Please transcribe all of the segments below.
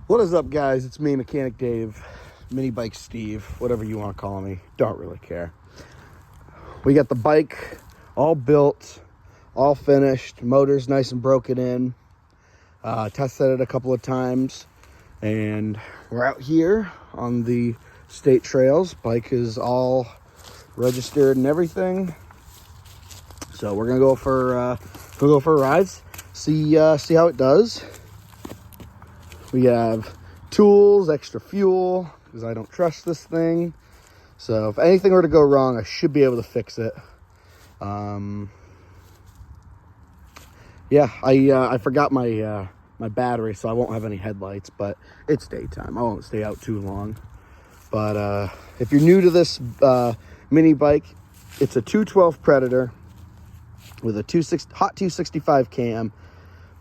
What is up, guys? It's me, Mechanic Dave, Mini Bike Steve, whatever you want to call me. Don't really care. We got the bike all built, all finished. Motor's nice and broken in. Tested it a couple of times, and we're out here on the state trails. Bike is all registered and everything. So we're gonna go for rides. See how it does. We have tools, extra fuel, because I don't trust this thing. So if anything were to go wrong, I should be able to fix it. Yeah, I forgot my my battery, so I won't have any headlights, but it's daytime. I won't stay out too long. But if you're new to this mini bike, it's a 212 Predator with a hot 265 cam,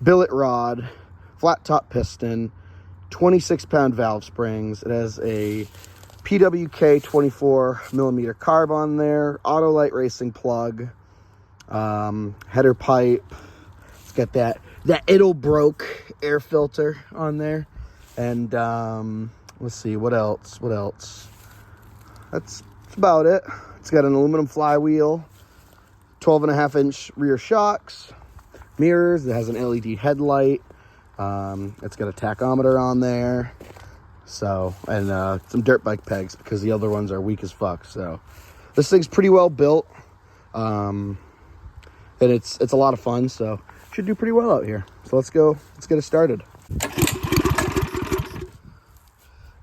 billet rod, flat top piston, 26-pound valve springs. It has a PWK 24mm carb on there, Autolite racing plug, header pipe. It's got that it'll broke air filter on there, and let's see what else. That's about it. It's got an aluminum flywheel, 12.5-inch rear shocks, mirrors. It has an LED headlight. It's got a tachometer on there, so, and some dirt bike pegs because the other ones are weak as fuck. So this thing's pretty well built, and it's a lot of fun, so should do pretty well out here. So let's get it started.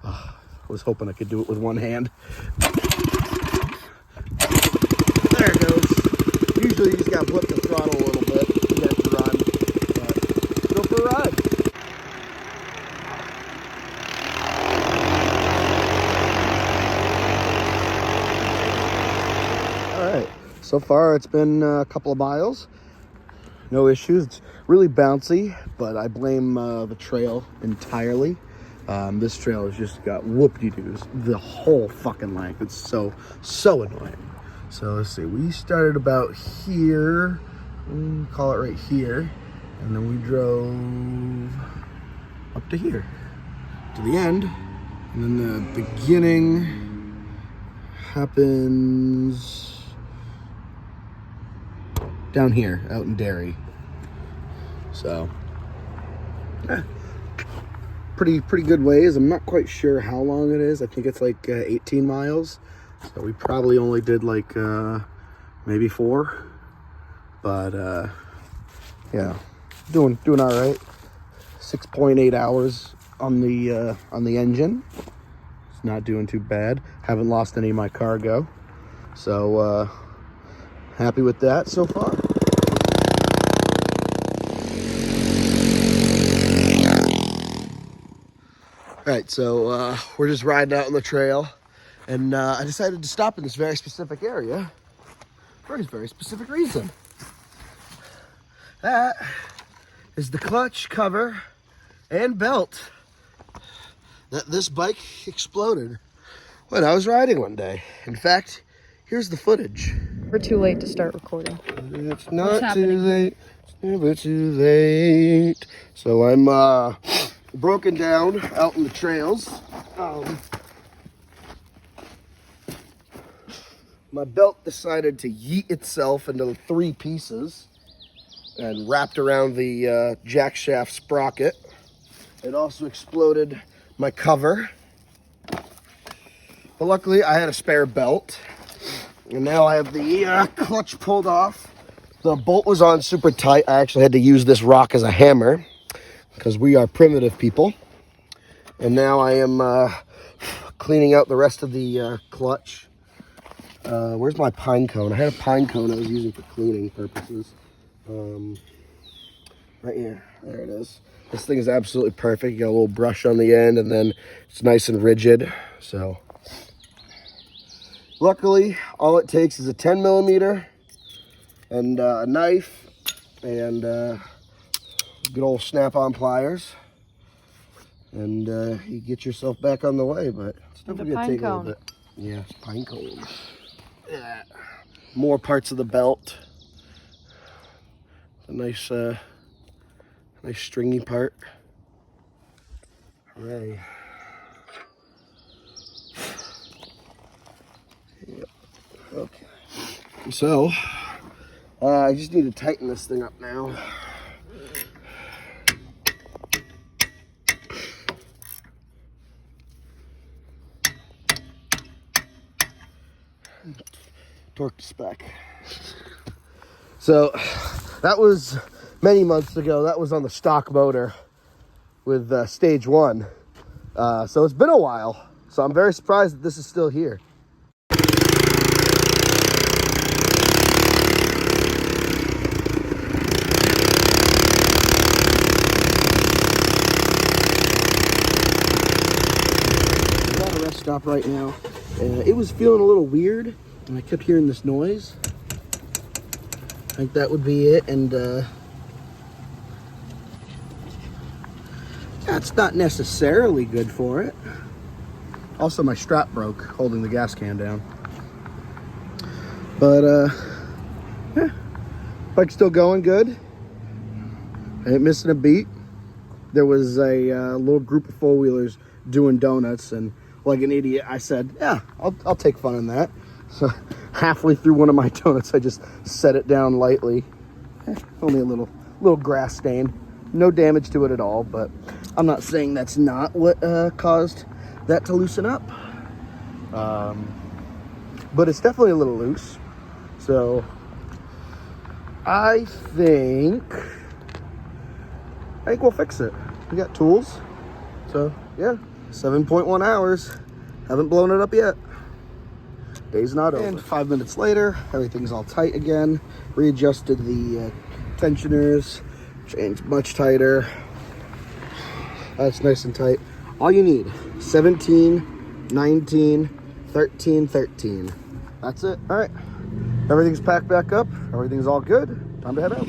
I was hoping I could do it with one hand. There it goes. Usually you just gotta flip the throttle a little bit to get it to run, but let's go for a ride. So far, it's been a couple of miles. No issues. It's really bouncy, but I blame the trail entirely. This trail has just got whoop-de-doos the whole fucking length. It's so annoying. So let's see. We started about here. We'll call it right here. And then we drove up to here, to the end. And then the beginning happens down here, out in Derry. So, pretty good ways. I'm not quite sure how long it is. I think it's like 18 miles. So we probably only did like maybe 4. But yeah, doing all right. 6.8 hours on the engine. It's not doing too bad. Haven't lost any of my cargo. So happy with that so far. All right, so we're just riding out on the trail, and I decided to stop in this very specific area for a very specific reason. That is the clutch cover and belt that this bike exploded when I was riding one day. In fact, here's the footage. We're too late to start recording. It's not too late. It's never too late. So I'm broken down out in the trails. My belt decided to yeet itself into 3 pieces and wrapped around the jack shaft sprocket. It also exploded my cover. But luckily I had a spare belt. And now I have the clutch pulled off. The bolt was on super tight. I actually had to use this rock as a hammer because we are primitive people. And now I am cleaning out the rest of the clutch. Where's my pine cone? I had a pine cone I was using for cleaning purposes. Right here. There it is. This thing is absolutely perfect. You got a little brush on the end, and then it's nice and rigid. So luckily, all it takes is a 10mm and a knife and good old snap-on pliers, and you get yourself back on the way. But it's definitely gonna take a little bit. Yeah, it's pine cone. Yeah. More parts of the belt. A nice stringy part. Yay. Yep. Okay. So, I just need to tighten this thing up now. Torque to spec. So, that was many months ago. That was on the stock motor with stage 1. So it's been a while. So I'm very surprised that this is still here. We're at a rest stop right now. It was feeling a little weird, and I kept hearing this noise. I think that would be it, and that's not necessarily good for it. Also, my strap broke holding the gas can down. But, yeah, bike's still going good. I ain't missing a beat. There was a little group of four-wheelers doing donuts, and like an idiot, I said, yeah, I'll take fun in that. So halfway through one of my donuts, I just set it down lightly. Only a little grass stain. No damage to it at all, but I'm not saying that's not what caused that to loosen up. But it's definitely a little loose. So I think we'll fix it. We got tools. So yeah, 7.1 hours. Haven't blown it up yet. Day's not over. And 5 minutes later, everything's all tight again. Readjusted the tensioners. Changed much tighter. That's nice and tight. All you need, 17, 19, 13, 13. That's it. All right. Everything's packed back up. Everything's all good. Time to head out.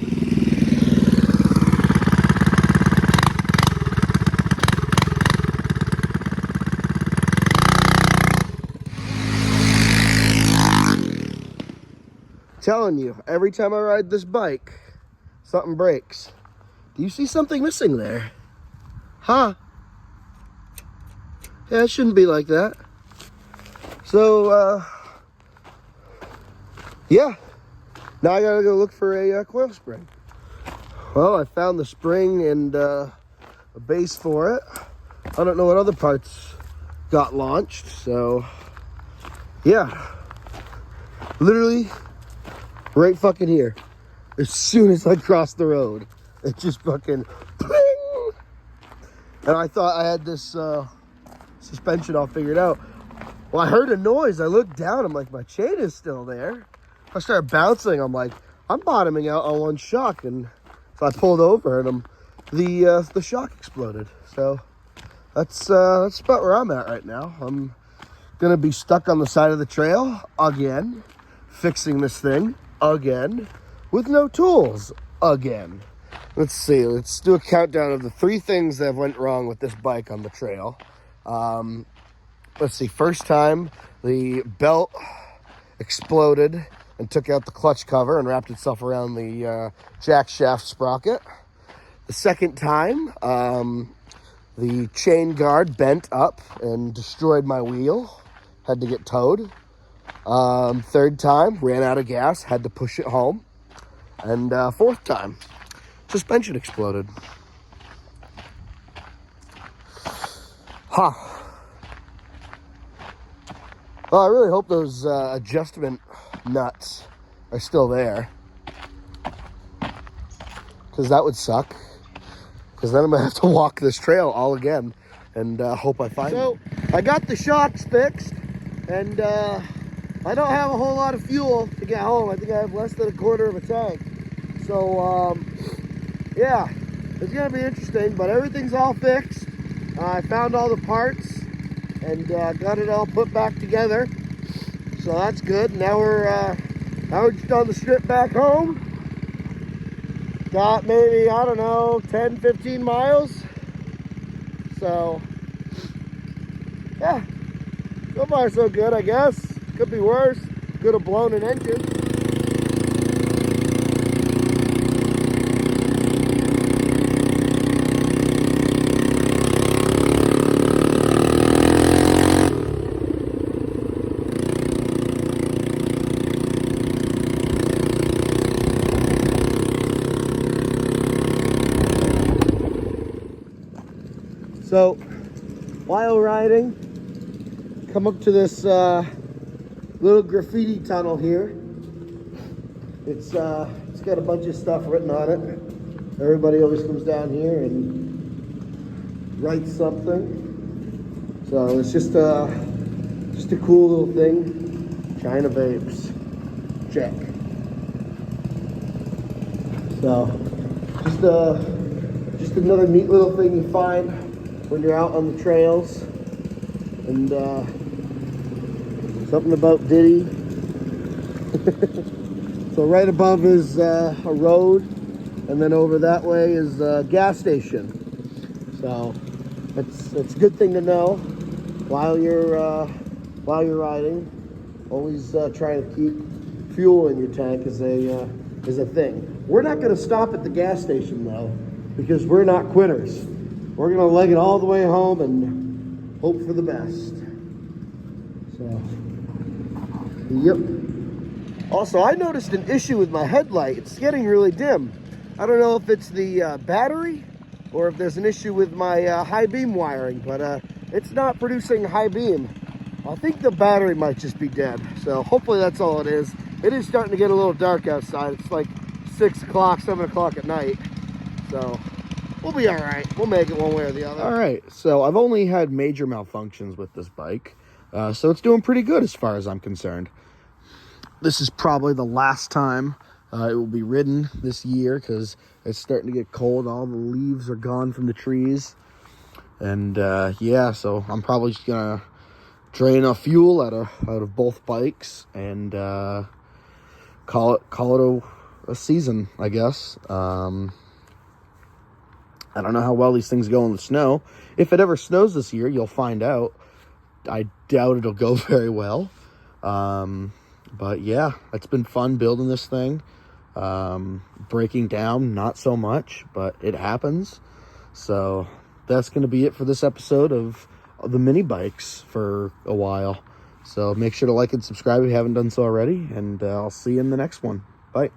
Telling you, every time I ride this bike, something breaks. Do you see something missing there? Huh? Yeah, it shouldn't be like that. So, yeah. Now I gotta go look for a coil spring. Well, I found the spring and a base for it. I don't know what other parts got launched, so yeah. Literally right fucking here. As soon as I crossed the road, it just fucking pling! And I thought I had this suspension all figured out. Well, I heard a noise. I looked down. I'm like, my chain is still there. I started bouncing. I'm like, I'm bottoming out on one shock, and so I pulled over, and the shock exploded. So that's about where I'm at right now. I'm gonna be stuck on the side of the trail again, fixing this thing again with no tools again. Let's see. Let's do a countdown of the 3 things that went wrong with this bike on the trail. Let's see. First time, the belt exploded and took out the clutch cover and wrapped itself around the jack shaft sprocket. The second time, the chain guard bent up and destroyed my wheel. Had to get towed. Third time, ran out of gas, had to push it home. And fourth time, suspension exploded. Huh. Well, I really hope those adjustment nuts are still there. Because that would suck. Because then I'm going to have to walk this trail all again and hope I find them. So, I got the shocks fixed. And I don't have a whole lot of fuel to get home. I think I have less than a quarter of a tank. So, yeah, it's going to be interesting. But everything's all fixed. I found all the parts and got it all put back together. So that's good. Now we're just on the strip back home. Got maybe, I don't know, 10, 15 miles. So, yeah, so far so good, I guess. Could be worse. Could have blown an engine. So, while riding, come up to this little graffiti tunnel here. It's got a bunch of stuff written on it. Everybody always comes down here and writes something. So it's just a cool little thing. China vapes. Check. So just another neat little thing you find when you're out on the trails. And something about Diddy. So right above is a road, and then over that way is a gas station. So it's a good thing to know while you're riding. Always try to keep fuel in your tank is a thing. We're not going to stop at the gas station though, because we're not quitters. We're going to leg it all the way home and hope for the best. So, yep. Also, I noticed an issue with my headlight. It's getting really dim. I don't know if it's the battery or if there's an issue with my high beam wiring, but it's not producing high beam. I think the battery might just be dead. So hopefully that's all it is. It is starting to get a little dark outside. It's like 6 o'clock, 7 o'clock at night. So we'll be all right. We'll make it one way or the other. All right. So I've only had major malfunctions with this bike. So it's doing pretty good as far as I'm concerned. This is probably the last time it will be ridden this year because it's starting to get cold. All the leaves are gone from the trees. And yeah, so I'm probably just going to drain off fuel out of both bikes and call it a season, I guess. I don't know how well these things go in the snow. If it ever snows this year, you'll find out. I doubt it'll go very well. But yeah, it's been fun building this thing. Breaking down, not so much, but it happens. So that's going to be it for this episode of the mini bikes for a while. So make sure to like and subscribe if you haven't done so already. And I'll see you in the next one. Bye.